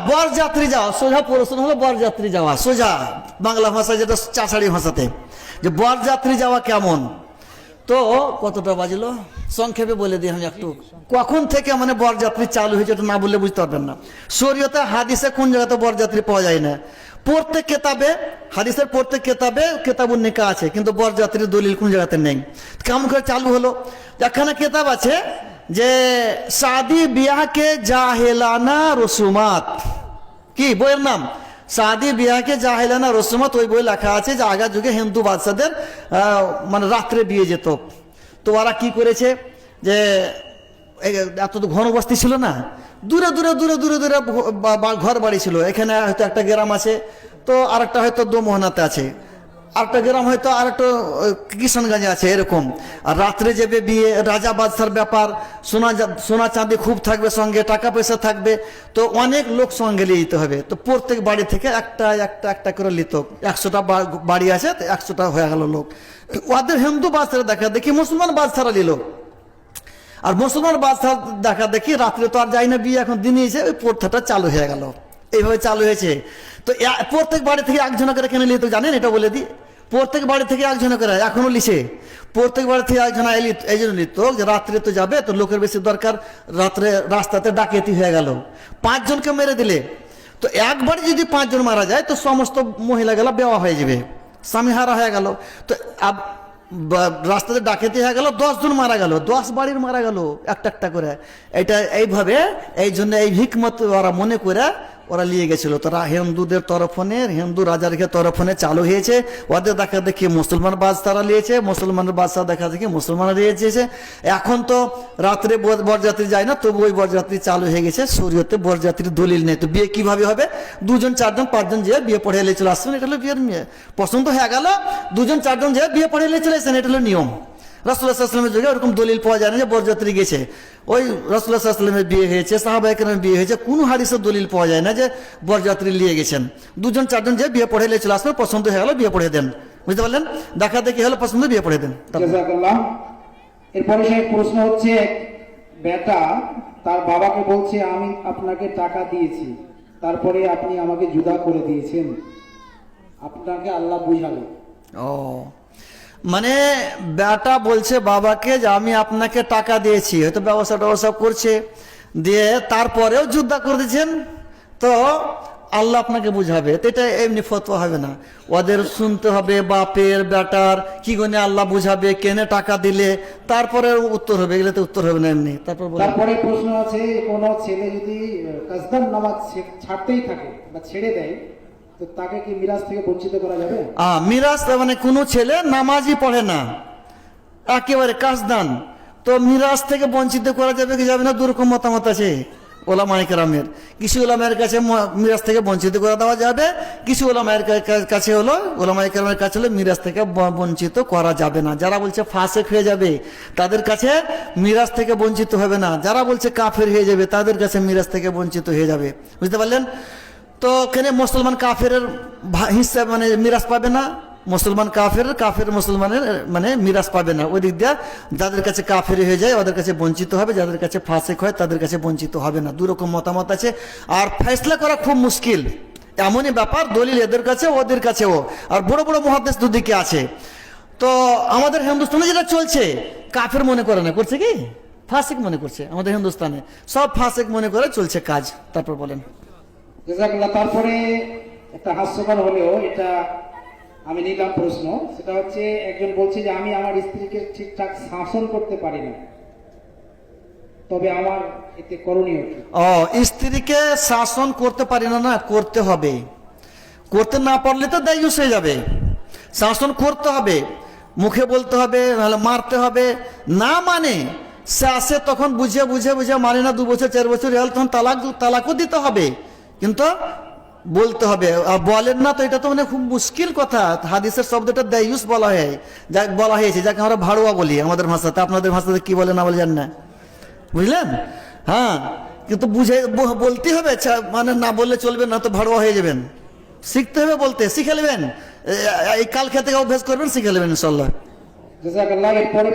বরযাত্রী যাওয়া, সোজা প্রশ্ন হলো বরযাত্রী যাওয়া, সোজা বাংলা ভাষায় যেটা চাষাড়ি ভাষাতে, যে বরযাত্রী যাওয়া কেমন। তো কতটা বাজলো সংক্ষেপে বলে দিই আমি একটু, কখন থেকে মানে বরযাত্রী চালু হয়েছে এটা না বললে বুঝতে পারবেন না। শরীয়তে হাদিসে কোন জায়গাতে বরযাত্রী পাওয়া যায় না, প্রত্যেক কেতাবে হাদিসের প্রত্যেক কেতাবে কেতাবুন নিকাহ আছে, কিন্তু বরযাত্রীর দলিল কোন জায়গাতে নেই। কেমন করে চালু হলো, এখানে কেতাব আছে যে শাদি বিয়াহকে জাহেলানা রসুমাত, কি বইয়ের নাম শাদি বিয়াহকে জাহেলানা রসুমাত, ওই বই লেখা আছে যে আগের যুগে হিন্দু বাদশাদের মানে রাত্রে বিয়ে যেত। তো ওরা কি করেছে যে এত তো ঘনবস্তি ছিল না, দূরে দূরে দূরে দূরে দূরে ঘর বাড়ি ছিল। এখানে হয়তো একটা গ্রাম আছে, তো আরেকটা হয়তো দোমোহনাতে আছে, আরেকটা গ্রাম হয়তো আরেকটা কিষানগঞ্জে আছে, এরকম। আর রাত্রে যাবে বিয়ে, রাজা বাদশার ব্যাপার, সোনা চাঁদি খুব থাকবে সঙ্গে, টাকা পয়সা থাকবে, তো অনেক লোক সঙ্গে নিয়ে যেতে হবে। তো প্রত্যেক বাড়ি থেকে একটা একটা একটা করে লিত, 100টা বাড়ি আছে, 100টা হয়ে গেল লোক। ওদের হিন্দু বাদশারা দেখা দেখি মুসলমান বাদশারা নিল, আর মুসলমান বাদশাহ দেখা দেখি রাত্রে তো আর যাই না বিয়ে, এখন দিনে এসে ওই প্রথাটা চালু হয়ে গেল, এইভাবে চালু হয়েছে। তো প্রত্যেক বাড়ি থেকে একজন করে কেন লিত জানেন, এটা বলে দিই। প্রত্যেক বাড়ি থেকে একজন করে এখনো লিছে, প্রত্যেক বাড়ি থেকে একজন এই জন্য লিত যে রাত্রে তো যাবে, তো লোকের বেশি দরকার, রাত্রে রাস্তাতে ডাকাতি হয়ে গেল, 5 জনকে মেরে দিলে, তো এক বাড়ি যদি 5 জন মারা যায় তো সমস্ত মহিলা গেলা বেওয়া হয়ে যাবে, স্বামী হারা হয়ে গেল। তো রাস্তাতে ডাকাতি হয়ে গেল, 10 জন মারা গেল, 10 বাড়ির মারা গেল একটা একটা করে। এটা এইভাবে এই জন্য এই হিকমত ওরা মনে করে ওরা নিয়ে গেছিল। তারা হিন্দুদের তরফনে, হিন্দু রাজার তরফনে চালু হয়েছে। ওদের দেখা দেখি মুসলমান বাদশারা নিয়েছে, মুসলমানের বাদশা দেখা দেখি মুসলমানরা নিয়েছে। এখন তো রাত্রে বরযাত্রী যায় না, তবু ওই বরযাত্রী চালু হয়ে গেছে। শরীয়তে বরযাত্রীর দলিল নেই, তো বিয়ে কিভাবে হবে? 2 জন 4 জন 5 জন যে বিয়ে পড়ে এলে চলে আসছেন, এটা হলো বিয়ের মেয়ে। পছন্দ হয়ে গেল, 2 জন 4 জন যে বিয়ে পড়ে এলে চলে আসছেন, এটা হলো নিয়ম। রাসূলুল্লাহ সাল্লাল্লাহু আলাইহি ওয়াসাল্লামের যুগে ওরকম দলিল পাওয়া যায় না যে বরযাত্রী গেছে। ওই রাসূলুল্লাহ সাল্লাল্লাহু আলাইহি ওয়াসাল্লামের বিয়ে হয়েছে, সাহাবায়ে কেরামের বিয়ে হয়েছে, কোনো হাদিসে দলিল পাওয়া যায় না যে বরযাত্রী নিয়ে গেছেন। 2 জন 4 জন যে বিয়ে পড়ে এলে চলে আসবেন, পছন্দ হয়ে গেল বিয়ে পড়ে দেন, বুঝতে পারলেন? দেখা দেখি হলো পছন্দ, বিয়ে পড়ে দেন। জাযাকাল্লাহ। এরপরে সেই প্রশ্ন হচ্ছে, বেটা তার বাবাকে বলছে আমি আপনাকে টাকা দিয়েছি, তারপরে আপনি আমাকে জুদা করে দিয়েছেন, আপনাকে আল্লাহ বুঝাবে। ও মানে বেটা বলছে বাবাকে যে আমি আপনাকে টাকা দিয়েছি, হয়তো ব্যবসা করছে, দিয়ে তারপরেও যুদ্ধ করে দিচ্ছেন, তো আল্লাহ আপনাকে বুঝাবে। তো এটা এমনি ফতোয়া হবে না, ওদের শুনতে হবে বাপের বেটার কি গনে আল্লাহ বুঝাবে, কেনে টাকা দিলে, তারপরে উত্তর হবে, এগুলো তো উত্তর হবে না এমনি। তারপরে প্রশ্ন আছে, কোন ছেলে যদি কাসদান নামাজ ছাড়তেই থাকে বা ছেড়ে দেয়, তো তাকে কি মিরাজ থেকে বঞ্চিত করা যাবে? মিরাজ মানে কোনো ছেলে নামাজই পড়ে না, একেবারে কাসদান, তো মিরাজ থেকে বঞ্চিত করা যাবে কি যাবে না, দুরকম মতামত আছে ওলামায়ে কেরামের। কিছু ওলামায়ের কাছে মিরাজ থেকে বঞ্চিত করে দেওয়া যাবে, কিছু ওলামায়ের কাছে হলো, ওলামায়ে কেরামের কাছে হলো মিরাজ থেকে বঞ্চিত করা যাবে না। যারা বলছে ফাসেক হয়ে যাবে তাদের কাছে মিরাজ থেকে বঞ্চিত হবে না, যারা বলছে কাফের হয়ে যাবে তাদের কাছে মিরাজ থেকে বঞ্চিত হয়ে যাবে, বুঝতে পারলেন? তো কেন মুসলমান কাফের হিসাব মানে মিরাজ পাবে না, মুসলমান কাফের মুসলমানের মানে মিরাজ পাবে না। ওই দিক দিয়ে যাদের কাছে কাফের হয়ে যায় ওদের কাছে বঞ্চিত হবে, যাদের কাছে ফাসেক হয় তাদের কাছে বঞ্চিত হবে না। দুরকম মতামত আছে, আর ফয়সলা করা খুব মুশকিল, এমনই ব্যাপার, দলিল এদের কাছে ওদের কাছেও, আর বড় বড় মুহাদ্দিস দুদিকে আছে। তো আমাদের হিন্দুস্তানে যেটা চলছে, কাফের মনে করে না, করছে কি ফাসেক মনে করছে। আমাদের হিন্দুস্তানে সব ফাসেক মনে করে চলছে কাজ। তারপর বলেন। জাযাকাল্লাহ। তারপরে একটা হাস্যকর হলেও এটা আমি নিলাম প্রশ্ন, সেটা হচ্ছে একজন বলছে যে আমি আমার স্ত্রীকে ঠিকঠাক শাসন করতে পারি না, তবে আমার এতে করণীয় কি? স্ত্রীকে শাসন করতে পারি না, না করতে হবে। করতে না পারলে তো দায়ুস হয়ে যাবে। শাসন করতে হবে, মুখে বলতে হবে, নাহলে মারতে হবে। না মানে সে আসে তখন বুঝে বুঝে বুঝে মানে না, 2 বছর 4 বছর হল তখন তালাকও দিতে হবে, কিন্তু বলতে হবে। আর বলেন না তো এটা তো মানে খুব মুশকিল কথা। হাদিসের শব্দটা দায়ুস বলা হয়, যা বলা হয়েছে, যাকে আমরা ভাড়ুয়া বলি আমাদের ভাষাতে। আপনাদের ভাষাতে কি বলে না বলে জান না, বুঝলেন? হ্যাঁ, কিন্তু বুঝে বলতে হবে, মানে না বললে চলবে না, তো ভাড়ুয়া হয়ে যাবেন। শিখতে হবে বলতে, শিখে নেবেন, এই কাল খেতে অভ্যাস করবেন, শিখে নেবেন ইনশাল্লাহ। জাযাকাল্লাহ। এরপরে